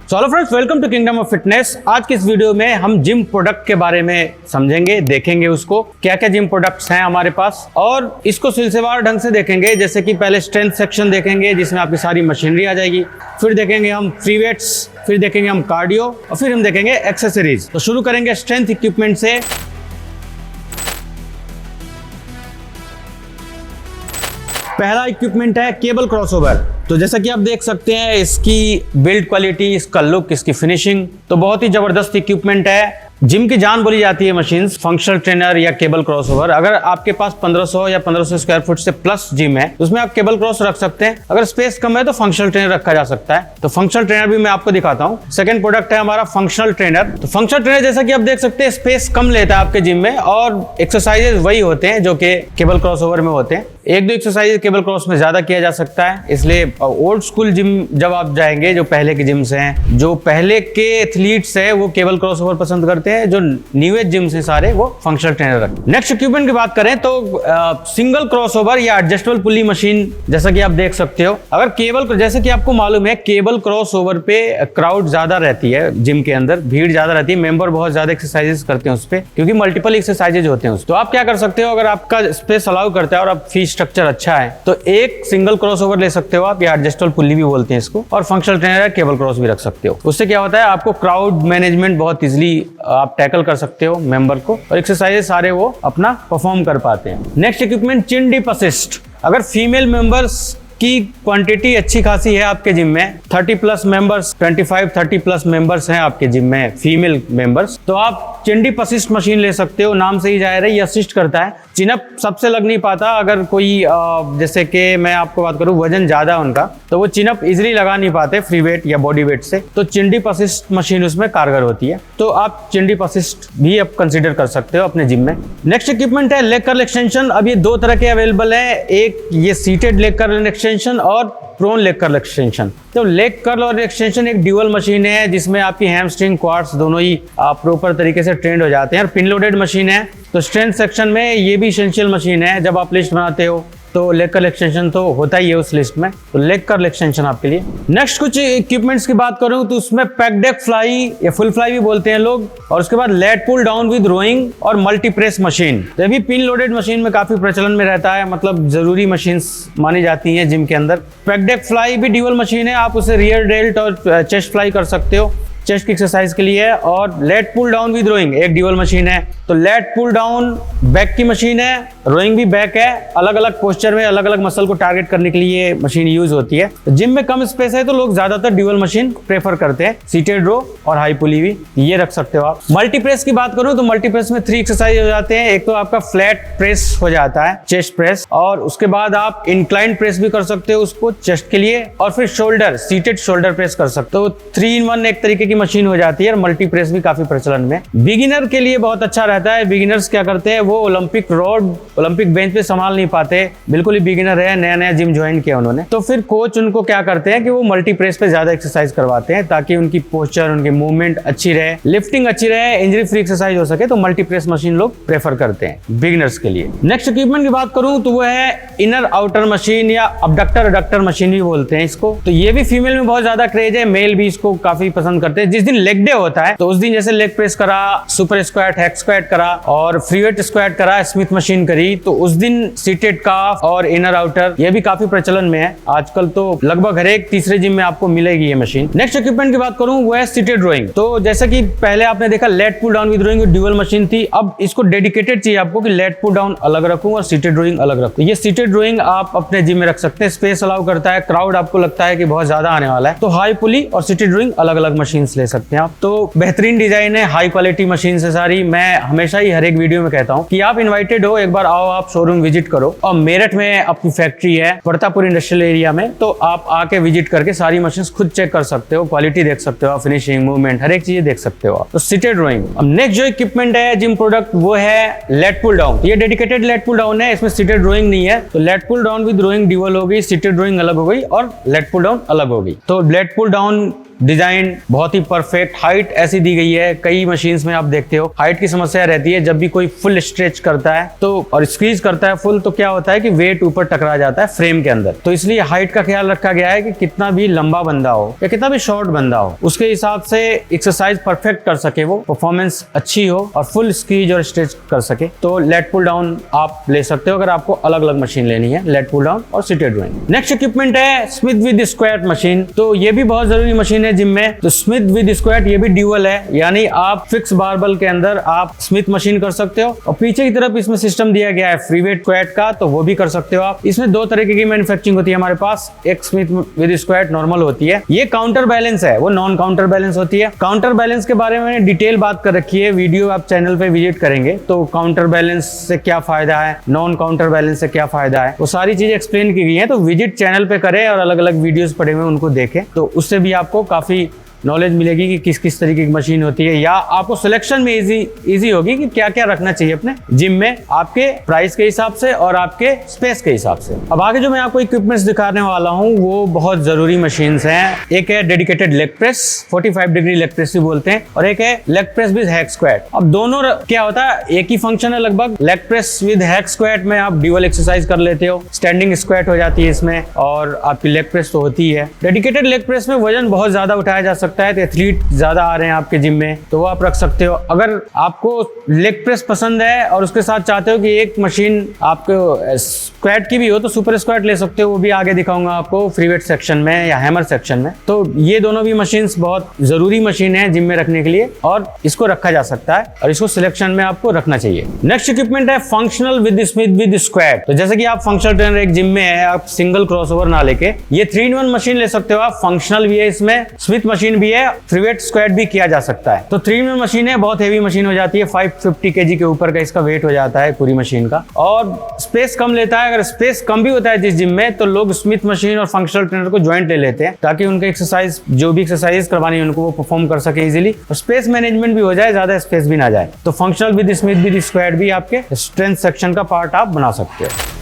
Hello friends, welcome to kingdom of fitness. आज की इस वीडियो में हम जिम प्रोडक्ट के बारे में समझेंगे, देखेंगे उसको क्या क्या जिम प्रोडक्ट्स हैं हमारे पास, और इसको सिलसिलेवार ढंग से देखेंगे। जैसे कि पहले स्ट्रेंथ सेक्शन देखेंगे जिसमें आपकी सारी मशीनरी आ जाएगी, फिर देखेंगे हम फ्री वेट्स, फिर देखेंगे हम कार्डियो, और फिर हम देखेंगे एक्सेसरीज। तो शुरू करेंगे स्ट्रेंथ इक्विपमेंट से। पहला इक्विपमेंट है केबल क्रॉसओवर। तो जैसा कि आप देख सकते हैं, इसकी बिल्ड क्वालिटी, इसका लुक, इसकी फिनिशिंग तो बहुत ही जबरदस्त इक्विपमेंट है। जिम की जान बोली जाती है मशीन्स, फंक्शनल ट्रेनर या केबल क्रॉसओवर। अगर आपके पास 1500 या 1500 स्क्वायर फुट से प्लस जिम है तो उसमें आप केबल क्रॉस रख सकते हैं। अगर स्पेस कम है तो फंक्शनल ट्रेनर रखा जा सकता है। तो फंक्शनल ट्रेनर भी मैं आपको दिखाता हूं। सेकंड प्रोडक्ट है हमारा फंक्शनल ट्रेनर। तो फंक्शनल ट्रेनर जैसा कि आप देख सकते हैं, स्पेस कम लेता है आपके जिम में और एक्सरसाइजेज वही होते हैं जो कि केबल क्रॉसओवर में होते हैं। एक दो एक्सरसाइज केबल क्रॉस में ज्यादा किया जा सकता है, इसलिए ओल्ड स्कूल जिम जब आप जाएंगे, जो पहले के जिम्स हैं, जो पहले के एथलीट्स हैं, वो केबल क्रॉसओवर पसंद करते हैं। जो न्यू एज जिम्स हैं सारे, वो फंक्शनल ट्रेनर रखते हैं। नेक्स्ट इक्विपमेंट की बात करें तो सिंगल क्रॉसओवर या एडजस्टेबल पुली मशीन, जैसा कि आप देख सकते हो। अगर केबल, जैसे कि आपको मालूम है, केबल क्रॉसओवर पे क्राउड ज्यादा रहती है, जिम के अंदर भीड़ ज्यादा रहती है, मेंबर बहुत ज्यादा एक्सरसाइजेस करते हैं उस पे, क्योंकि मल्टीपल एक्सरसाइजेज होते हैं उस। तो आप क्या कर सकते हो, अगर आपका स्पेस अलाउ करता है और आप फीस स्ट्रक्चर अच्छा है तो एक सिंगल क्रॉसओवर ले सकते हो आप, या एडजस्टेबल पुली भी बोलते हैं इसको, और फंक्शनल ट्रेनर या केबल क्रॉस भी रख सकते हो। उससे क्या होता है, आपको क्राउड मैनेजमेंट बहुत इजीली आप टैकल कर सकते हो मेंबर को, और एक्सरसाइजेस सारे वो अपना परफॉर्म कर पाते हैं। नेक्स्ट इक्विपमेंट चिन डिप असिस्ट। अगर फीमेल मेंबर्स की क्वांटिटी अच्छी खासी है आपके जिम में, 30 प्लस मेंबर्स, 25-30 प्लस मेंबर्स हैं आपके जिम में फीमेल मेंबर्स, तो आप चिन डिप असिस्ट मशीन ले सकते हो। नाम से ही जाहिर है ये असिस्ट करता है। चिनअप सबसे लग नहीं पाता। अगर कोई जैसे कि मैं आपको बात करूं, वजन ज्यादा है उनका, तो वो चिनअप इजीली लगा नहीं पाते फ्री वेट या बॉडी वेट से, तो चिन डिप असिस्ट मशीन उसमें कारगर होती है। तो आप चिन डिप असिस्ट भी आप कंसीडर कर सकते हो अपने जिम में। नेक्स्ट इक्विपमेंट है लेग कर्ल एक्सटेंशन। अब ये दो तरह के अवेलेबल है, एक ये सीटेड लेग कर्ल एक्सटेंशन और प्रोन लेग कर्ल एक्सटेंशन। तो लेग कर्ल और एक्सटेंशन एक ड्यूअल मशीन है जिसमें आपकी हैमस्ट्रिंग, क्वाड्स दोनों ही प्रॉपर तरीके से ट्रेंड हो जाते हैं, और पिन लोडेड मशीन है। तो स्ट्रेंथ सेक्शन में ये भी एसेंशियल मशीन है। जब आप लिस्ट बनाते हो तो लेग कर्ल एक्सटेंशन तो होता ही है उस लिस्ट में, तो लेग कर्ल एक्सटेंशन आपके लिए। नेक्स्ट कुछ इक्विपमेंट्स की बात करूं तो उसमें पैक डेक फ्लाई या फुल फ्लाई भी बोलते हैं लोग, और उसके बाद lat pull down with rowing और मल्टी प्रेस मशीन। ये भी पिन लोडेड मशीन में काफी प्रचलन में रहता है, मतलब जरूरी मशीन्स मानी जाती हैं जिम के अंदर। पैक डेक फ्लाई भी ड्यूअल मशीन है, आप उसे रियर डेल्ट और चेस्ट फ्लाई कर सकते हो, चेस्ट की एक्सरसाइज के लिए। और lat pull down with rowing एक ड्यूअल मशीन है। तो लेट पुल डाउन बैक की मशीन है, रोइंग भी बैक है। अलग अलग पोस्चर में अलग अलग मसल को टारगेट करने के लिए मशीन यूज होती है। तो जिम में कम स्पेस है तो लोग ज्यादातर ड्यूअल मशीन प्रेफर करते हैं, सीटेड रो और हाई पुली भी, ये रख सकते हो आप। मल्टी प्रेस की बात करूं तो मल्टी प्रेस में 3 एक्सरसाइज हो जाते हैं। एक तो आपका फ्लैट प्रेस हो जाता है, चेस्ट प्रेस, और उसके बाद आप इंक्लाइन प्रेस भी कर सकते हो उसको चेस्ट के लिए, और फिर शोल्डर, सीटेड शोल्डर प्रेस कर सकते हो। 3 in 1 एक तरीके की मशीन हो जाती है, और मल्टी प्रेस भी काफी प्रचलन में। बिगिनर के लिए बहुत अच्छा रहता है। बिगिनर्स क्या करते हैं, वो ओलंपिक रॉड, ओलंपिक बेंच पे संभाल नहीं पाते, बिल्कुल ही बिगिनर है, नया नया जिम ज्वाइन किया उन्होंने, तो फिर कोच उनको क्या करते हैं कि वो मल्टी प्रेस पे ज्यादा एक्सरसाइज करवाते हैं ताकि उनकी पोस्चर, उनकी मूवमेंट अच्छी रहे, लिफ्टिंग अच्छी रहे, इंजरी फ्री एक्सरसाइज हो सके। तो मल्टी प्रेस मशीन लोग प्रेफर करते हैं बिगिनर्स के लिए। नेक्स्ट इक्विपमेंट की बात करूं तो वो है इनर आउटर मशीन या अबडक्टर एडक्टर मशीन भी बोलते हैं इसको। तो ये भी फीमेल में बहुत ज्यादा क्रेज है, मेल भी इसको काफी पसंद करते हैं। जिस दिन लेग डे होता है तो उस दिन जैसे लेग प्रेस करा, सुपर स्क्वाट, हैक स्क्वाट करा और फ्री वेट स्क्वाट करा, स्मिथ मशीन करी, तो उस दिन सीटेड काफ और इनर आउटर ये भी काफी प्रचलन में है आजकल। तो लगभग हर एक तीसरे जिम में आपको मिलेगी ये मशीन। नेक्स्ट इक्विपमेंट की बात करूं वो है सीटेड रोइंग। तो जैसा कि पहले आपने देखा lat pull down with rowing dual machine थी, अब इसको डेडिकेटेड चाहिए आपको कि लेट पुल डाउन अलग रखूं और सीटेड रोइंग अलग रखूं। ये सीटेड रोइंग आप अपने जिम में रख सकते हैं, स्पेस अलाउ करता है, क्राउड आपको लगता है कि बहुत ज्यादा आने वाला है तो हाई पुली और सीटेड रोइंग अलग अलग मशीन ले सकते हैं आप। तो बेहतरीन डिजाइन है, हाई क्वालिटी मशीन है सारी। मैं हमेशा ही हर एक वीडियो में कहता हूं कि आप इनवाइटेड हो, एक बार आओ, आप शोरूम विजिट करो। और मेरठ में अपनी फैक्ट्री है, प्रतापपुर इंडस्ट्रियल एरिया में, तो आप आके विजिट करके सारी मशीन खुद चेक कर सकते हो, क्वालिटी देख सकते हो, फिनिशिंग, मूवमेंट, हर एक चीज देख सकते हो आप। तो सीटेड रोइंग। अब नेक्स्ट जो इक्विपमेंट है जिम प्रोडक्ट वो है लेट पुल डाउन। ये डेडिकेटेड लेट पुल डाउन है, इसमें सीटेड रोइंग नहीं है। तो lat pull down with rowing dual हो गई, सीटेड रोइंग अलग हो गई और लेट पुल डाउन अलग हो गई। तो लेट पुल डाउन डिजाइन बहुत ही परफेक्ट, हाइट ऐसी दी गई है। कई मशीन्स में आप देखते हो हाइट की समस्या रहती है, जब भी कोई फुल स्ट्रेच करता है तो और स्क्वीज करता है फुल, तो क्या होता है कि वेट ऊपर टकरा जाता है फ्रेम के अंदर। तो इसलिए हाइट का ख्याल रखा गया है कि कितना भी लंबा बंदा हो या कितना भी शॉर्ट बंदा हो, उसके हिसाब से एक्सरसाइज परफेक्ट कर सके, वो परफॉर्मेंस अच्छी हो और फुल स्क्वीज और स्ट्रेच कर सके। तो लेट पुल डाउन आप ले सकते हो अगर आपको अलग अलग मशीन लेनी है, लेट पुल डाउन और सीटेड रोइंग। नेक्स्ट इक्विपमेंट है स्मिथ विद स्क्वाट मशीन। तो ये भी बहुत जरूरी मशीन है जिम में। तो स्मिथ विद स्क्वाट ये भी ड्यूअल है, यानी आप फिक्स बारबल के अंदर आप स्मिथ मशीन कर सकते हो और पीछे की तरफ इसमें सिस्टम दिया गया है फ्री वेट स्क्वाट का, तो वो भी कर सकते हो आप। इसमें दो तरीके की मैन्युफैक्चरिंग होती है हमारे पास, एक स्मिथ विद स्क्वाट नॉर्मल होती है, ये काउंटर बैलेंस है, वो नॉन काउंटर बैलेंस होती है। काउंटर बैलेंस के बारे में डिटेल बात कर रखी है, वीडियो आप चैनल पे विजिट करेंगे तो काउंटर बैलेंस से क्या फायदा है, नॉन काउंटर बैलेंस से क्या फायदा है, वो सारी चीजें एक्सप्लेन की गई है। तो विजिट चैनल पे करें और अलग अलग वीडियोस पड़े हुए उनको देखें, तो उससे भी आपको काफी नॉलेज मिलेगी कि किस किस तरीके की मशीन होती है, या आपको सिलेक्शन में इजी होगी कि क्या क्या रखना चाहिए अपने जिम में आपके प्राइस के हिसाब से और आपके स्पेस के हिसाब से। अब आगे जो मैं आपको इक्विपमेंट्स दिखाने वाला हूं वो बहुत जरूरी मशीन्स हैं। एक है dedicated leg press, 45 degree leg press भी बोलते हैं, और एक है leg press with hack squat. अब दोनों क्या होता है, एक ही फंक्शन है लगभग। Leg press with hack squat में आप ड्यूअल एक्सरसाइज कर लेते हो, स्टैंडिंग स्क्वाट हो जाती है इसमें और आपकी लेग प्रेस तो होती है। डेडिकेटेड लेग प्रेस में वजन बहुत ज्यादा उठाया जा सकता है, तो एथलीट ज्यादा आ रहे हैं आपके जिम में तो वो आप रख सकते हो। अगर आपको लेग प्रेस पसंद है और उसके साथ चाहते हो कि एक मशीन आपको स्क्वाट की भी हो तो सुपर स्क्वाट ले सकते हो, वो भी आगे दिखाऊंगा आपको फ्री वेट सेक्शन में या हैमर सेक्शन में। तो ये दोनों भी मशीन्स बहुत जरूरी मशीन है जिम में रखने के लिए और इसको रखा जा सकता है और इसको सिलेक्शन में आपको रखना चाहिए। नेक्स्ट इक्विपमेंट है functional with Smith with squat. तो जैसे कि आप फंक्शनल ट्रेनर एक जिम में है, आप सिंगल क्रॉसओवर ना लेके ये 3-in-1 मशीन ले सकते हो आप। फंक्शनल भी है इसमें, स्मिथ मशीन भी है, फ्री वेट स्क्वाट भी किया जा सकता है। तो 3-in-1 मशीन है, बहुत हेवी मशीन हो जाती है, 550 kg के ऊपर का इसका वेट हो जाता है पूरी मशीन का, और स्पेस कम लेता है। अगर स्पेस कम भी होता है जिस जिम में तो लोग स्मिथ मशीन और फंक्शनल ट्रेनर को ज्वाइंट ले लेते हैं ताकि उनके एक्सरसाइज जो भी एक्सरसाइज करवानी है उनको वो परफॉर्म कर सके इजीली, और स्पेस मैनेजमेंट भी हो जाए, ज्यादा स्पेस भी ना जाए। तो functional with Smith with squat भी आपके स्ट्रेंथ सेक्शन का पार्ट आप बना सकते हो।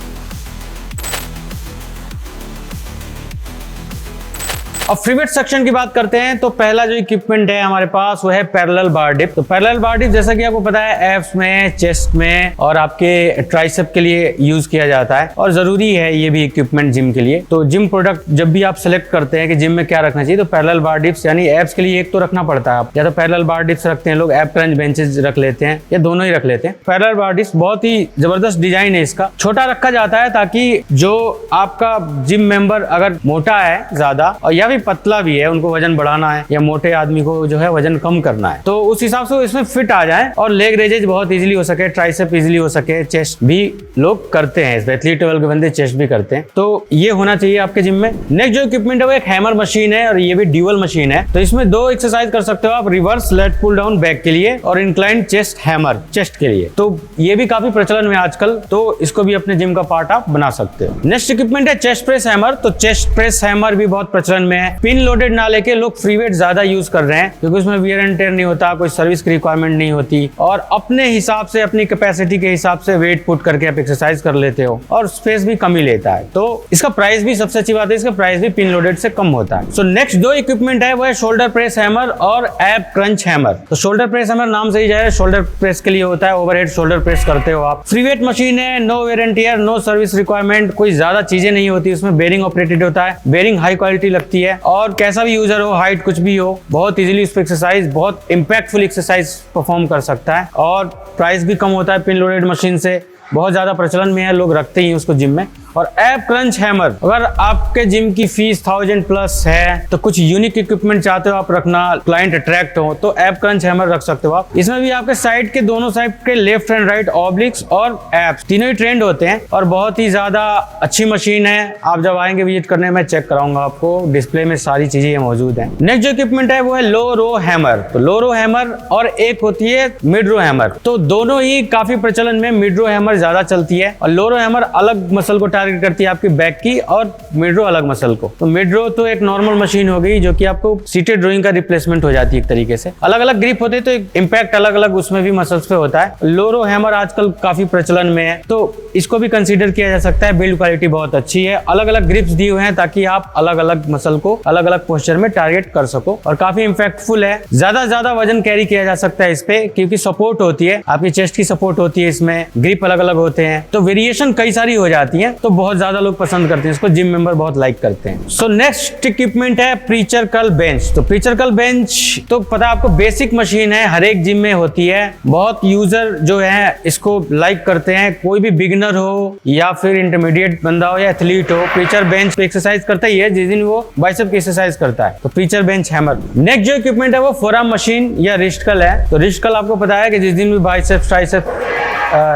अब फ्री वेट सेक्शन की बात करते हैं तो पहला जो इक्विपमेंट है हमारे पास वो है पैरेलल बार डिप। तो पैरेलल बार डिप जैसा कि आपको पता है एब्स में, चेस्ट में और आपके ट्राइसेप के लिए यूज किया जाता है और जरूरी है ये भी इक्विपमेंट जिम के लिए। तो जिम प्रोडक्ट जब भी आप सिलेक्ट करते हैं कि जिम में क्या रखना चाहिए तो पैरेलल बार डिप्स यानी एब्स के लिए एक तो रखना पड़ता है। आप या तो पैरेलल बार डिप्स रखते हैं लोग, एब क्रंच बेंचेस रख लेते हैं या दोनों ही रख लेते हैं। पैरेलल बार डिप्स बहुत ही जबरदस्त डिजाइन है इसका, छोटा रखा जाता है ताकि जो आपका जिम मेंबर अगर मोटा है ज्यादा और या पतला भी है, उनको वजन बढ़ाना है या मोटे आदमी को जो है वजन कम करना है तो उस हिसाब से इसमें फिट आ जाए और लेग रेजेज बहुत इजीली हो सके, ट्राइसेप इजीली हो सके, चेस्ट भी लोग करते हैं, इस एथलीट लेवल के बंदे चेस्ट भी करते हैं, तो ये होना चाहिए आपके जिम में। नेक्स्ट जो इक्विपमेंट है वो एक हैमर मशीन है और ये भी ड्यूअल मशीन है। तो इसमें दो एक्सरसाइज कर सकते हो आप, reverse lat pull down back के लिए और इंक्लाइन चेस्ट हैमर चेस्ट के लिए। तो ये भी काफी प्रचलन में आजकल, तो इसको भी अपने जिम का पार्ट आप बना सकते हो। नेक्स्ट इक्विपमेंट है चेस्ट प्रेस हैमर। तो चेस्ट प्रेस हैमर भी बहुत प्रचलन में है। पिन लोडेड ना लेके लोग फ्री वेट ज्यादा यूज कर रहे हैं क्योंकि उसमें वियर एंड टेयर नहीं होता, कोई सर्विस की रिक्वायरमेंट नहीं होती और अपने हिसाब से अपनी कैपेसिटी के हिसाब से वेट पुट करके आप एक्सरसाइज कर लेते हो और स्पेस भी कम ही लेता है। तो इसका प्राइस भी सबसे अच्छी बात है, इसका प्राइस भी पिन लोडेड से कम होता है। सो नेक्स्ट दो इक्विपमेंट है वो है शोल्डर प्रेस हैमर और एब क्रंच हैमर। तो शोल्डर प्रेस हैमर नाम से ही जाए शोल्डर प्रेस के लिए होता है, ओवरहेड शोल्डर प्रेस करते हो आप। फ्री वेट मशीन है, no wear and tear, no service requirement, कोई ज्यादा चीजें नहीं होती उसमें, बेरिंग ऑपरेटेड होता है, बेरिंग हाई क्वालिटी लगती है और कैसा भी यूजर हो, हाइट कुछ भी हो, बहुत इजीली उस पर एक्सरसाइज, बहुत इंपैक्टफुल एक्सरसाइज परफॉर्म कर सकता है और प्राइस भी कम होता है पिन लोडेड मशीन से, बहुत ज्यादा प्रचलन में है, लोग रखते ही उसको जिम में। और एब क्रंच हैमर, अगर आपके जिम की फीस 1000+ है तो कुछ यूनिक इक्विपमेंट चाहते हो आप रखना, क्लाइंट अट्रैक्ट हो तो एब क्रंच हैमर रख सकते हो आप। इसमें भी आपके साइड के दोनों साइड के लेफ्ट एंड राइट ऑब्लिक्स और एब्स तीनों ही ट्रेंड होते हैं और बहुत ही ज्यादा अच्छी मशीन है। आप जब आएंगे विजिट करने में चेक कराऊंगा आपको, डिस्प्ले में सारी चीजें मौजूद है। नेक्स्ट जो इक्विपमेंट है वो है लो रो हैमर। तो लो रो हैमर और एक होती है मिड रो हैमर, तो दोनों ही काफी प्रचलन में, मिड रो हैमर ज्यादा चलती है और लो रो हैमर अलग मसल को टारगेट करती है आपकी बैक की और मिड रो अलग मसल को। तो मिड रो तो एक नॉर्मल मशीन हो गई जो कि आपको सीटेड रोइंग का रिप्लेसमेंट हो जाती है एक तरीके से, अलग अलग ग्रिप होते तो इम्पैक्ट अलग अलग उसमें भी मसल्स पे होता है। लो रो हैमर आजकल काफी प्रचलन में है, तो इसको भी कंसीडर किया जा सकता है। बिल्ड क्वालिटी बहुत अच्छी है, अलग अलग ग्रिप्स दिए हुए हैं ताकि आप अलग अलग मसल को अलग अलग पोस्चर में टारगेट कर सको, और काफी इम्पैक्टफुल है। ज्यादा वजन कैरी किया जा सकता है इस पे, क्योंकि सपोर्ट होती है, आपकी चेस्ट की सपोर्ट होती है, इसमें ग्रिप अलग अलग होते हैं, तो वेरिएशन कई सारी हो जाती है, तो बहुत ज्यादा लोग पसंद करते हैं इसको, जिम मेंबर बहुत लाइक करते हैं। सो नेक्स्ट इक्विपमेंट है प्रीचर कर्ल बेंच। तो प्रीचर कर्ल बेंच तो पता है आपको, बेसिक मशीन है, हर एक जिम में होती है, बहुत यूजर जो है इसको लाइक करते हैं। कोई भी बिगिनर हो या फिर इंटरमीडिएट बंदा हो या एथलीट हो, प्रीचर बेंच पे एक्सरसाइज करता ही है जिस दिन वो बाइसेप की एक्सरसाइज करता है, तो प्रीचर बेंच हैमर। नेक्स्ट जो इक्विपमेंट है वो फोरआर्म मशीन या रिस्ट कर्ल है। तो रिस्ट कर्ल आपको पता है कि जिस दिन भी बाइसेप ट्राइसेप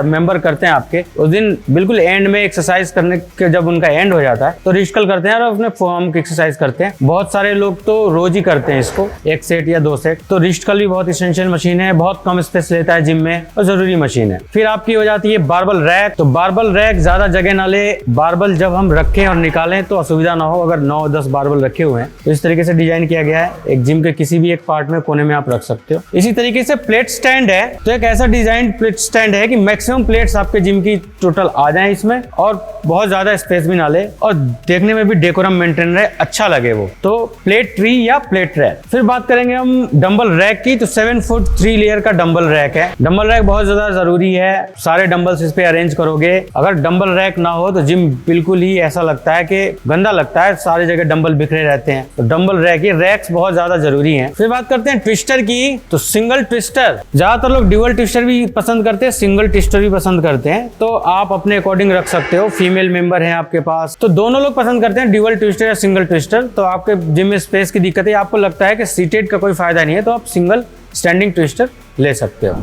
मेंबर करते हैं आपके, उस दिन बिल्कुल एंड में एक्सरसाइज करने के जब उनका एंड हो जाता है तो रिस्ट कर्ल करते हैं और अपने फोरआर्म की एक्सरसाइज करते हैं। बहुत सारे लोग तो रोज ही करते हैं इसको, 1 सेट या 2 सेट। तो रिस्ट कर्ल भी बहुत इसेंशियल मशीन है, बहुत कम स्पेस लेता है जिम में और जरूरी मशीन है। फिर आपकी हो जाती है बारबल रैक। तो बारबल रैक ज्यादा जगह ना ले, बारबल जब हम रखें और निकालें तो असुविधा ना हो। अगर 9-10 बारबल रखे हुए हैं तो इस तरीके से डिजाइन किया गया है, एक जिम के किसी भी एक पार्ट में कोने में आप रख सकते हो। इसी तरीके से प्लेट स्टैंड है, तो एक ऐसा डिजाइन प्लेट स्टैंड है कि मैक्सिमम प्लेट्स आपके जिम की टोटल आ जाए इसमें, और बहुत ज्यादा स्पेस भी ना ले और देखने में भी डेकोरम मेंटेन रहे, अच्छा लगे वो। तो प्लेट ट्री या प्लेट रैक। फिर बात करेंगे हम डंबल रैक की। तो 7 फुट 3 लेयर का डंबल रैक है। डंबल रैक बहुत ज्यादा जरूरी है, सारे डंबल्स इस पे अरेंज करोगे। अगर डंबल रैक ना हो तो जिम बिल्कुल ही ऐसा लगता है कि गंदा लगता है, सारी जगह डंबल बिखरे रहते हैं। तो डंबल रैक, ये रैक्स बहुत ज्यादा जरूरी हैं। फिर बात करते हैं ट्विस्टर की। तो सिंगल ट्विस्टर, ज्यादातर लोग ड्यूअल ट्विस्टर भी पसंद करते हैं, सिंगल ट्विस्टर भी पसंद करते हैं, तो आप अपने अकॉर्डिंग रख सकते हो। फीमेल मेंबर है आपके पास तो दोनों लोग पसंद करते हैं ड्यूअल ट्विस्टर या सिंगल ट्विस्टर। तो आपके जिम में स्पेस की दिक्कत है, आपको लगता है कि सीटेड का कोई फायदा नहीं है, तो आप सिंगल स्टैंडिंग ट्विस्टर ले सकते हो।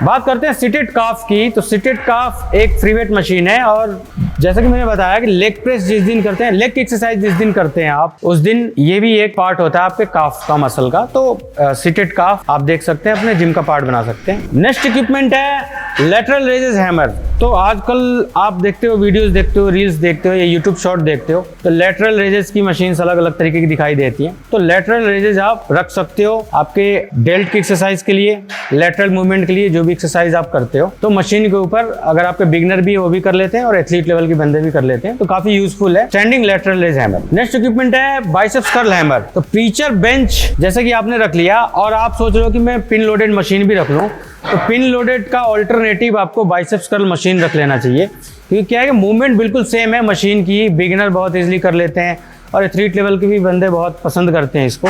बात करते हैं सिटेड काफ की। तो सिटेड काफ एक फ्री वेट मशीन है, और जैसा कि मैंने बताया कि लेग प्रेस जिस दिन करते हैं, लेग की एक्सरसाइज जिस दिन करते हैं आप, उस दिन ये भी एक पार्ट होता है आपके काफ का, मसल का। तो सिटेड काफ आप देख सकते हैं, अपने जिम का पार्ट बना सकते हैं। नेक्स्ट इक्विपमेंट है लैटरल रेजेस हैमर। तो आजकल आप देखते हो, वीडियोस देखते हो, रील्स देखते हो या यूट्यूब शॉर्ट देखते हो, तो लैटरल रेजेस की मशीन अलग अलग तरीके की दिखाई देती है। तो लैटरल रेजेस आप रख सकते हो आपके डेल्ट की एक्सरसाइज के लिए, लैटरल मूवमेंट के लिए, जो भी एक्सरसाइज आप करते हो। तो मशीन के ऊपर अगर आपके बिगिनर भी वो भी कर लेते हैं और एथलीट लेवल के बंदे भी कर लेते हैं, तो काफी यूजफुल है standing lateral raise hammer. Next equipment है बाइसेप्स कर्ल हैमर। तो प्रीचर बेंच जैसे कि आपने रख लिया और आप सोच रहे हो कि मैं पिन लोडेड मशीन भी रख लूं, तो पिन लोडेड का ऑल्टरनेटिव आपको बाइसेप्स कर्ल मशीन रख लेना चाहिए, क्योंकि क्या है कि मूवमेंट बिल्कुल सेम है मशीन की, बिगिनर बहुत इजीली कर लेते हैं और एथलीट लेवल के भी बंदे बहुत पसंद करते हैं इसको।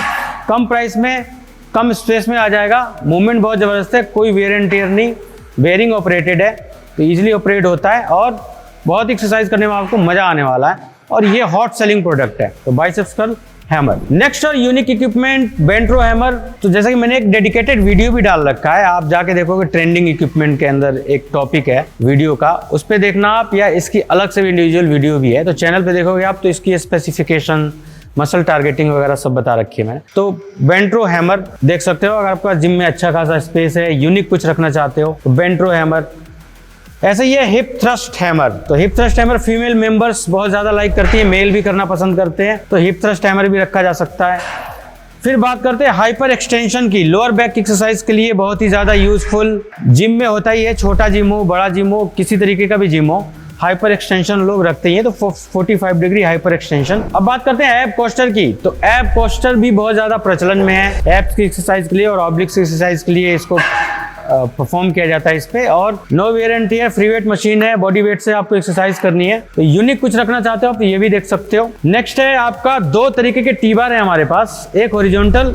कम प्राइस में, कम स्पेस में आ जाएगा, मूवमेंट बहुत जबरदस्त है, कोई वेयर एंड टियर नहीं, बेयरिंग ऑपरेटेड है, तो इजीली ऑपरेट होता है और बहुत एक्सरसाइज करने में आपको मजा आने वाला है, और ये हॉट सेलिंग प्रोडक्ट है। तो बाइसेप्स कर्ल हैमर। नेक्स्ट और यूनिक इक्विपमेंट बेंट्रो हैमर। तो जैसा कि मैंने एक डेडिकेटेड वीडियो भी डाल रखा है, आप जाके देखोगे, ट्रेंडिंग इक्विपमेंट के अंदर एक टॉपिक है वीडियो का, उस पे देखना आप, या इसकी अलग से इंडिविजुअल वीडियो भी है, तो चैनल पे देखोगे आप, तो इसकी स्पेसिफिकेशन, मसल टारगेटिंग वगैरह सब बता रखी है मैंने। तो बेंट्रो हैमर देख सकते हो, अगर आपका जिम में अच्छा खासा स्पेस है, यूनिक कुछ रखना चाहते हो, तो बेंट्रो हैमर। ऐसे ही है हिप थ्रस्ट हैमर। तो hip thrust hammer female members बहुत ज्यादा लाइक करती है, मेल भी करना पसंद करते हैं, तो हिप थ्रस्ट हैमर भी रखा जा सकता है। फिर बात करते हैं हाइपर एक्सटेंशन की। लोअर बैक एक्सरसाइज के लिए बहुत ही ज्यादा यूजफुल, जिम में होता ही है, छोटा जिम हो, बड़ा जिम हो, किसी तरीके का भी जिम हो, हाइपर एक्सटेंशन लोग रखते ही हैं, तो 45 डिग्री हाइपर एक्सटेंशन। अब बात करते हैं एब पोस्टर की। तो एब पोस्टर भी बहुत ज्यादा प्रचलन में है, एब्स की एक्सरसाइज के लिए और ऑब्लिक्स एक्सरसाइज के लिए इसको परफॉर्म किया जाता है इस पे, और no wear and tear, free weight machine है, बॉडी वेट से आपको एक्सरसाइज करनी है। तो यूनिक कुछ रखना चाहते हो आप, तो ये भी देख सकते हो। नेक्स्ट है आपका 2 तरीके के टी बार है हमारे पास, एक हॉरिजॉन्टल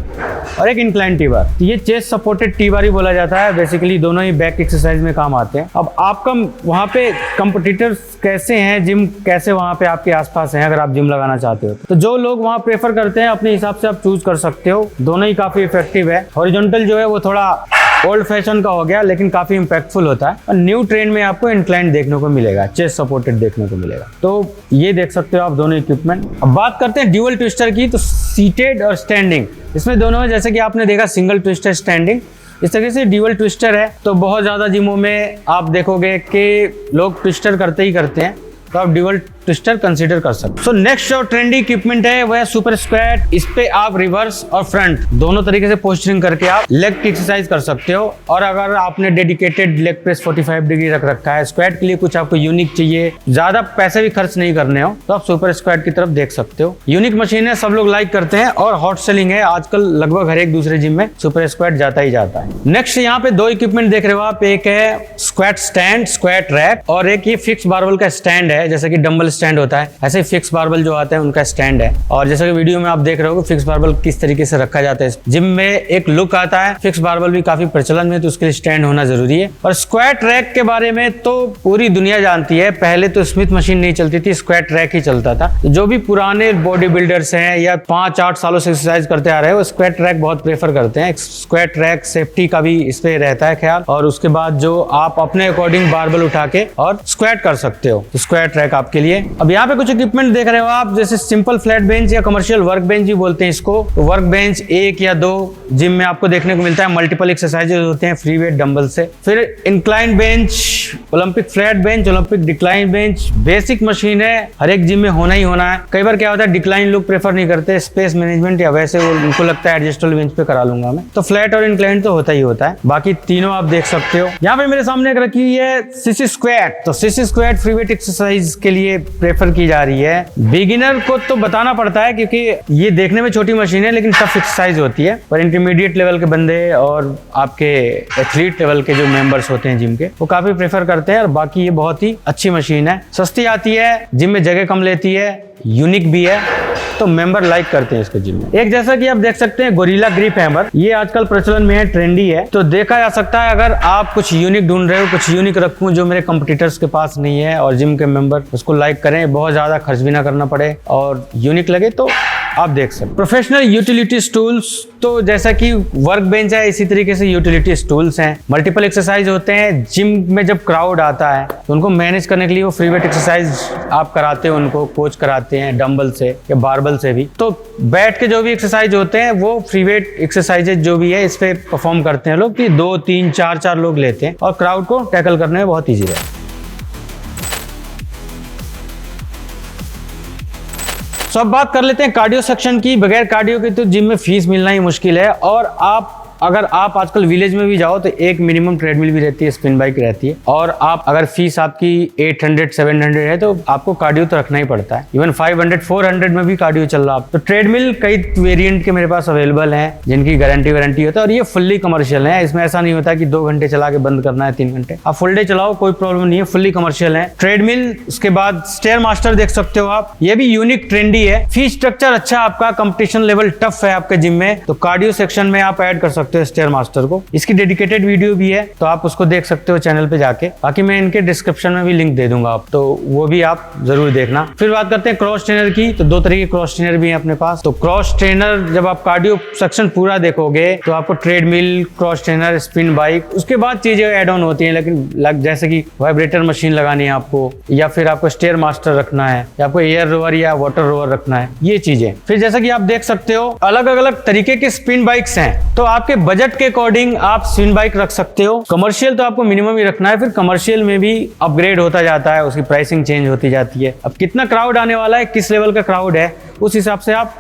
और एक इंक्लाइन टी बार। ये चेस्ट सपोर्टेड टी बार ही बोला जाता है, बेसिकली दोनों ही बैक एक्सरसाइज में काम आते हैं। अब आपका वहाँ पे कंपटीटर्स कैसे हैं, जिम कैसे वहाँ पे आपके आसपास हैं, अगर आप जिम लगाना चाहते हो, तो जो लोग वहाँ प्रेफर करते हैं अपने हिसाब से आप चूज कर सकते हो, दोनों ही काफी इफेक्टिव है। हॉरिजॉन्टल जो है वो थोड़ा ओल्ड फैशन का हो गया, लेकिन काफी इंपैक्टफुल होता है, और न्यू ट्रेंड में आपको इंक्लाइन देखने को मिलेगा, चेस्ट सपोर्टेड देखने को मिलेगा। तो ये देख सकते हो आप दोनों इक्विपमेंट। अब बात करते हैं ड्यूअल ट्विस्टर की। तो सीटेड और स्टैंडिंग, इसमें दोनों में जैसे कि आपने देखा सिंगल ट्विस्टर, स्टैंडिंग, इस तरीके से ड्यूअल ट्विस्टर है। तो बहुत ज्यादा जिमों में आप देखोगे कि लोग ट्विस्टर करते ही करते हैं, तो आप ड्यूअल ट्विस्टर कंसीडर कर सकते। सो नेक्स्ट जो ट्रेंडी इक्विपमेंट है वह सुपर स्क्वाट। इस पे आप रिवर्स और फ्रंट दोनों तरीके से पोस्चरिंग करके आप लेग की एक्सरसाइज कर सकते हो। और अगर आपने डेडिकेटेड लेग प्रेस 45 डिग्री रख रखा है, स्क्वाट के लिए कुछ आपको यूनिक चाहिए, ज्यादा पैसे भी खर्च नहीं करने हो, तो आप सुपर स्क्वाट की तरफ देख सकते हो। यूनिक मशीन है, सब लोग लाइक करते हैं और हॉट सेलिंग है आजकल, लगभग हर एक दूसरे जिम में सुपर स्क्वाट जाता ही जाता है। नेक्स्ट यहाँ पे दो इक्विपमेंट देख रहे हो आप, एक है स्क्वाट स्टैंड, स्क्वाट रैक, और एक ये फिक्स बारबल का स्टैंड है। जैसे कि डंबल स्टैंड होता है, ऐसे फिक्स बारबल जो आते हैं उनका स्टैंड है। और जैसे कि वीडियो में आप देख रहे हो फिक्स बारबल किस तरीके से रखा जाता है। जिम में एक लुक आता है, फिक्स बारबल भी काफी प्रचलन में, तो उसके लिए स्टैंड होना जरूरी है। और स्क्वाट रैक के बारे में तो पूरी दुनिया जानती है, पहले तो स्मिथ मशीन नहीं चलती थी, स्क्वाट रैक ही चलता था। जो भी पुराने बॉडी बिल्डर्स हैं या 5-8 सालों से एक्सरसाइज करते आ रहे हैं, वो स्क्वाट रैक बहुत प्रेफर करते हैं। स्क्वाट रैक सेफ्टी का भी इस पे रहता है ख्याल, और उसके बाद जो आप अपने अकॉर्डिंग बारबल उठा के और स्क्वाट कर सकते हो, तो स्क्वाट रैक आपके लिए। अब यहाँ पे कुछ इक्विपमेंट देख रहे हो आप, जैसे सिंपल फ्लैट बेंच या कमर्शियल वर्क बेंच भी बोलते हैं इसको। वर्क बेंच 1 या 2 जिम में आपको देखने को मिलता है, मल्टीपल एक्सरसाइजेज होते हैं फ्री वेट डंबल से। फिर incline bench, Olympic flat bench, Olympic decline bench, basic machine है, हर एक जिम में होना ही होना है। कई बार क्या होता है डिक्लाइन लोग प्रेफर नहीं करते, स्पेस मैनेजमेंट या वैसे वो उनको लगता है एडजस्टेबल बेंच पे करा लूंगा मैं, तो फ्लैट और इंक्लाइन तो होता ही होता है। बाकी तीनों आप देख सकते हो। यहाँ पे मेरे सामने एक रखी है सीसी स्क्वाट। तो CC squat free weight exercise के लिए प्रेफर की जा रही है। बिगिनर को तो बताना पड़ता है क्योंकि ये देखने में छोटी मशीन है लेकिन टफ एक्सरसाइज होती है, पर इंटरमीडिएट लेवल के बंदे और आपके एथलीट लेवल के जो मेंबर्स होते हैं जिम के, वो काफी प्रेफर करते हैं। और बाकी ये बहुत ही अच्छी मशीन है, सस्ती आती है, जिम में जगह कम लेती है, यूनिक भी है, तो मेंबर लाइक करते हैं इसके जिम में। एक जैसा कि आप देख सकते हैं गोरिल्ला ग्रिप हैमर, ये आजकल प्रचलन में है, ट्रेंडी है। तो देखा जा सकता है अगर आप कुछ यूनिक ढूंढ रहे हो, कुछ यूनिक रखूं जो मेरे कंपटीटर्स के पास नहीं है, और जिम के मेंबर उसको लाइक करें, बहुत ज्यादा खर्च भी ना करना पड़े और यूनिक लगे, तो आप देख सकते। प्रोफेशनल यूटिलिटीज टूल्स, तो जैसा कि वर्क बेंच है इसी तरीके से यूटिलिटीज टूल्स हैं। मल्टीपल एक्सरसाइज होते हैं जिम में, जब क्राउड आता है तो उनको मैनेज करने के लिए वो फ्री वेट एक्सरसाइज आप कराते हो, उनको कोच कराते हैं डंबल से या बारबल से भी। तो बैठ के जो भी एक्सरसाइज होते हैं वो फ्री वेट एक्सरसाइजेज जो भी है इस पे परफॉर्म करते हैं लोग, कि 2, 3, 4 लोग लेते हैं और क्राउड को टैकल करने में बहुत ईजी है। अब बात कर लेते हैं कार्डियो सेक्शन की। बगैर कार्डियो के तो जिम में फीस मिलना ही मुश्किल है। और अगर आप आजकल विलेज में भी जाओ तो एक मिनिमम ट्रेडमिल भी रहती है, स्पिन बाइक रहती है, और आप अगर फीस आपकी 800-700 है तो आपको कार्डियो तो रखना ही पड़ता है। इवन 500-400 में भी कार्डियो चल रहा है। तो ट्रेडमिल कई वेरिएंट के मेरे पास अवेलेबल हैं जिनकी गारंटी वारंटी होता है, और ये फुल्ली कमर्शियल है। इसमें ऐसा नहीं होता कि 2 घंटे चला के बंद करना है, 3 घंटे, आप फुल डे चलाओ कोई प्रॉब्लम नहीं है, फुल्ली कमर्शियल है ट्रेडमिल। उसके बाद स्टेयर मास्टर देख सकते हो आप, ये भी यूनिक ट्रेंडी है। फीस स्ट्रक्चर अच्छा, आपका कंपटीशन लेवल टफ है आपके जिम में, तो कार्डियो सेक्शन में आप ऐड कर सकते हो स्टेयर मास्टर को। इसकी डेडिकेटेड वीडियो भी है तो आप उसको देख सकते हो चैनल पे जाके, बाकी मैं इनके डिस्क्रिप्शन में भी लिंक दे दूंगा आप, तो वो भी आप जरूर देखना। फिर बात करते हैं क्रॉस ट्रेनर की। तो 2 तरह के क्रॉस ट्रेनर भी हैं अपने पास। तो क्रॉस ट्रेनर जब आप कार्डियो सेक्शन पूरा देखोगे तो आपको treadmill, cross trainer, spin bike, उसके बाद चीजें ऐड ऑन होती हैं, लेकिन जैसे कि वाइब्रेटर मशीन लगानी है आपको, या फिर आपको स्टेयर मास्टर रखना है, या आपको एयर रोवर या वाटर रोवर रखना है, ये चीजें। फिर जैसा कि आप देख सकते हो अलग अलग तरीके के स्पिन बाइक्स हैं, तो आपके बजट के अकॉर्डिंग आप स्पिन बाइक रख सकते हो। कमर्शियल तो आपको मिनिमम ही रखना है, फिर कमर्शियल में भी अपग्रेड होता जाता है, उसकी प्राइसिंग चेंज होती जाती है। अब कितना क्राउड आने वाला है, किस लेवल का क्राउड है, उस हिसाब से आप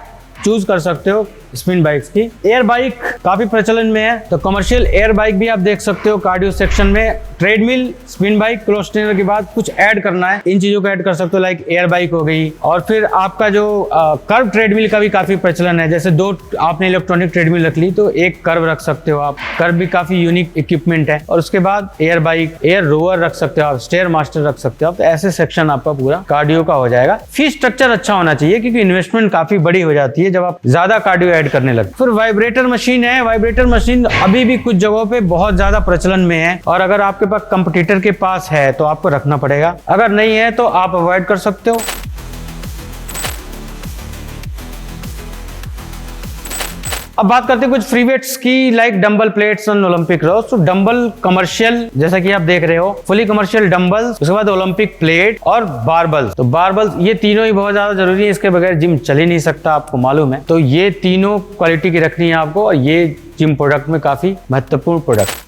चूज कर सकते हो स्पिन बाइक्स की। एयर बाइक काफी प्रचलन में है, तो कमर्शियल एयर बाइक भी आप देख सकते हो कार्डियो सेक्शन में। Treadmill, spin bike, cross trainer के बाद कुछ ऐड करना है, इन चीजों को ऐड कर सकते हो, लाइक एयर बाइक हो गई। और फिर आपका जो कर्व ट्रेडमिल का भी काफी प्रचलन है, जैसे 2 आपने इलेक्ट्रॉनिक ट्रेडमिल रख ली तो एक कर्व रख सकते हो आप, कर्व भी काफी यूनिक इक्विपमेंट है। और उसके बाद एयर बाइक, एयर रोवर रख सकते हो आप, स्टेयर मास्टर रख सकते हो आप। तो ऐसे सेक्शन आपका पूरा कार्डियो का हो जाएगा। फीस स्ट्रक्चर अच्छा होना चाहिए क्योंकि इन्वेस्टमेंट काफी बड़ी हो जाती है जब आप ज्यादा कार्डियो ऐड करने लगते। फिर वाइब्रेटर मशीन है। वाइब्रेटर मशीन अभी भी कुछ जगहों पे बहुत ज्यादा प्रचलन में है, और अगर आपके पास कंपटीटर के पास है तो आपको रखना पड़ेगा, अगर नहीं है तो आप अवॉइड कर सकते हो। अब बात करते हैं कुछ फ्री वेट्स की, लाइक डंबल प्लेट्स और ओलंपिक रोज। तो डंबल कमर्शियल, जैसा कि आप देख रहे हो, फुली कमर्शियल डंबल्स, उसके बाद ओलंपिक प्लेट और बारबल्स। तो बारबल्स ये तीनों ही बहुत ज्यादा जरूरी है, इसके बगैर जिम चल ही नहीं सकता, आपको मालूम है। तो ये तीनों क्वालिटी की रखनी है आपको, और ये जिम प्रोडक्ट में काफी महत्वपूर्ण प्रोडक्ट।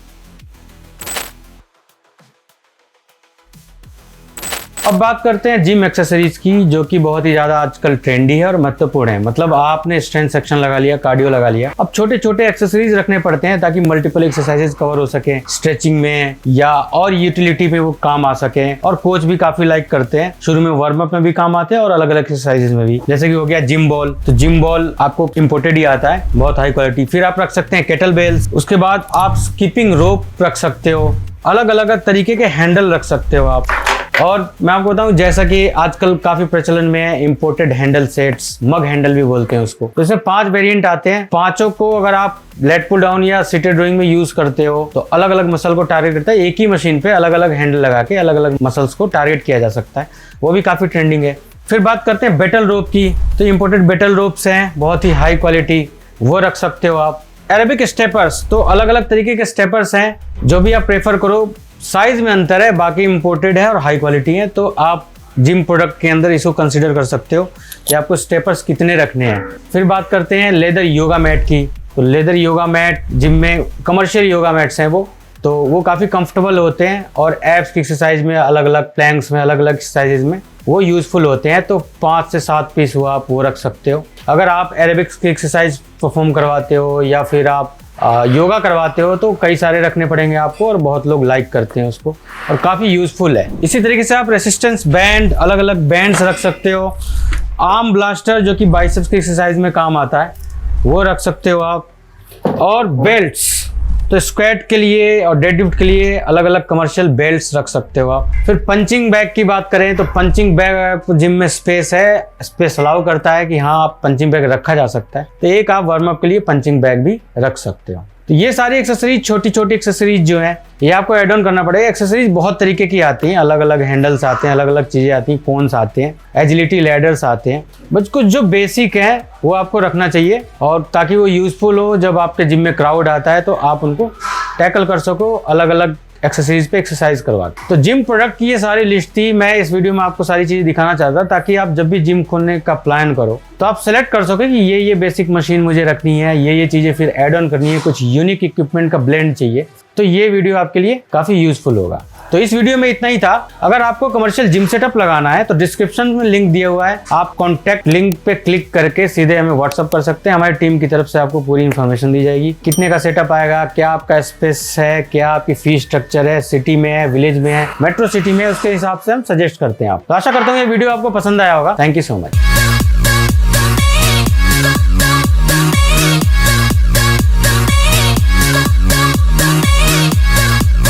अब बात करते हैं जिम एक्सेसरीज की, जो कि बहुत ही ज्यादा आजकल ट्रेंडी है और महत्वपूर्ण है। मतलब आपने स्ट्रेंथ सेक्शन लगा लिया, कार्डियो लगा लिया, अब छोटे छोटे एक्सेसरीज रखने पड़ते हैं ताकि मल्टीपल एक्सरसाइजेज कवर हो सके, स्ट्रेचिंग में या और यूटिलिटी में वो काम आ सके। और कोच भी काफी लाइक करते हैं, शुरू में वार्म अप में भी काम आते हैं और अलग अलग एक्सरसाइजेज में भी। जैसे कि हो गया जिम बॉल, तो जिम बॉल आपको इम्पोर्टेड ही आता है, बहुत हाई क्वालिटी। फिर आप रख सकते हैं केटल बेल्स, उसके बाद आप स्कीपिंग रोप रख सकते हो, अलग अलग तरीके के हैंडल रख सकते हो आप। और मैं आपको बताऊं, जैसा कि आजकल काफी प्रचलन में है इंपोर्टेड हैंडल सेट्स, मग हैंडल भी बोलते हैं उसको। तो इसमें 5 वेरिएंट आते हैं, पांचों को अगर आप लेट पुल डाउन या सिटेड रोइंग में यूज करते हो तो अलग अलग मसल को टारगेट करता है। एक ही मशीन पे अलग अलग हैंडल लगा के अलग अलग मसल्स को टारगेट किया जा सकता है, वो भी काफी ट्रेंडिंग है। फिर बात करते हैं बैटल रोप की, तो इंपोर्टेड बैटल रोप्स हैं, बहुत ही हाई क्वालिटी, वो रख सकते हो आप। एरोबिक स्टेपर्स, तो अलग अलग तरीके के स्टेपर्स हैं, जो भी आप प्रेफर करो। साइज में अंतर है, बाकी इंपोर्टेड है और हाई क्वालिटी है, तो आप जिम प्रोडक्ट के अंदर इसको कंसीडर कर सकते हो कि आपको स्टेपर्स कितने रखने हैं। फिर बात करते हैं लेदर योगा मैट की, तो लेदर योगा मैट जिम में कमर्शियल योगा मैट्स हैं तो वो काफ़ी कंफर्टेबल होते हैं और एब्स की एक्सरसाइज में, अलग अलग प्लैंक्स में, अलग अलग एक्सरसाइजेज में वो यूजफुल होते हैं। तो 5 से 7 पीस वो आप वो रख सकते हो। अगर आप एरोबिक्स की एक्सरसाइज परफॉर्म करवाते हो या फिर आप योगा करवाते हो तो कई सारे रखने पड़ेंगे आपको, और बहुत लोग लाइक करते हैं उसको और काफ़ी यूजफुल है। इसी तरीके से आप रेसिस्टेंस बैंड, अलग अलग बैंड्स रख सकते हो। आर्म ब्लास्टर, जो कि बाइसेप्स की एक्सरसाइज में काम आता है, वो रख सकते हो आप। और बेल्ट्स, तो स्क्वाट के लिए और डेडलिफ्ट के लिए अलग अलग कमर्शियल बेल्ट्स रख सकते हो आप। फिर पंचिंग बैग की बात करें तो पंचिंग बैग जिम में स्पेस अलाउ करता है कि हाँ आप पंचिंग बैग रखा जा सकता है, तो एक आप वार्म अप के लिए पंचिंग बैग भी रख सकते हो। तो ये सारी एक्सेसरीज, छोटी छोटी एक्सेसरीज जो है, ये आपको ऐड ऑन करना पड़ेगा। एक्सेसरीज बहुत तरीके की आती हैं, अलग अलग हैंडल्स आते हैं, अलग अलग चीजें आती हैं, कोन्स आते हैं, एजिलिटी लैडर्स आते हैं, बस कुछ जो बेसिक है वो आपको रखना चाहिए, और ताकि वो यूजफुल हो जब आपके जिम में क्राउड आता है तो आप उनको टैकल कर सको अलग अलग एक्सेसरीज पे एक्सरसाइज करवाते। तो जिम प्रोडक्ट की ये सारी लिस्ट थी, मैं इस वीडियो में आपको सारी चीजें दिखाना चाहता ताकि आप जब भी जिम खोलने का प्लान करो तो आप सेलेक्ट कर सको कि ये बेसिक मशीन मुझे रखनी है, ये चीजें फिर ऐड ऑन करनी है, कुछ यूनिक इक्विपमेंट का ब्लेंड चाहिए, तो ये वीडियो आपके लिए काफी यूजफुल होगा। तो इस वीडियो में इतना ही था। अगर आपको कमर्शियल जिम सेटअप लगाना है तो डिस्क्रिप्शन में लिंक दिया हुआ है, आप कॉन्टैक्ट लिंक पे क्लिक करके सीधे हमें व्हाट्सअप कर सकते हैं। हमारी टीम की तरफ से आपको पूरी इन्फॉर्मेशन दी जाएगी, कितने का सेटअप आएगा, क्या आपका स्पेस है, क्या आपकी फीस स्ट्रक्चर है, सिटी में है, विलेज में है, मेट्रो सिटी में है, उसके हिसाब से हम सजेस्ट करते हैं आप। तो आशा करता हूँ ये वीडियो आपको पसंद आया होगा। Thank you so much.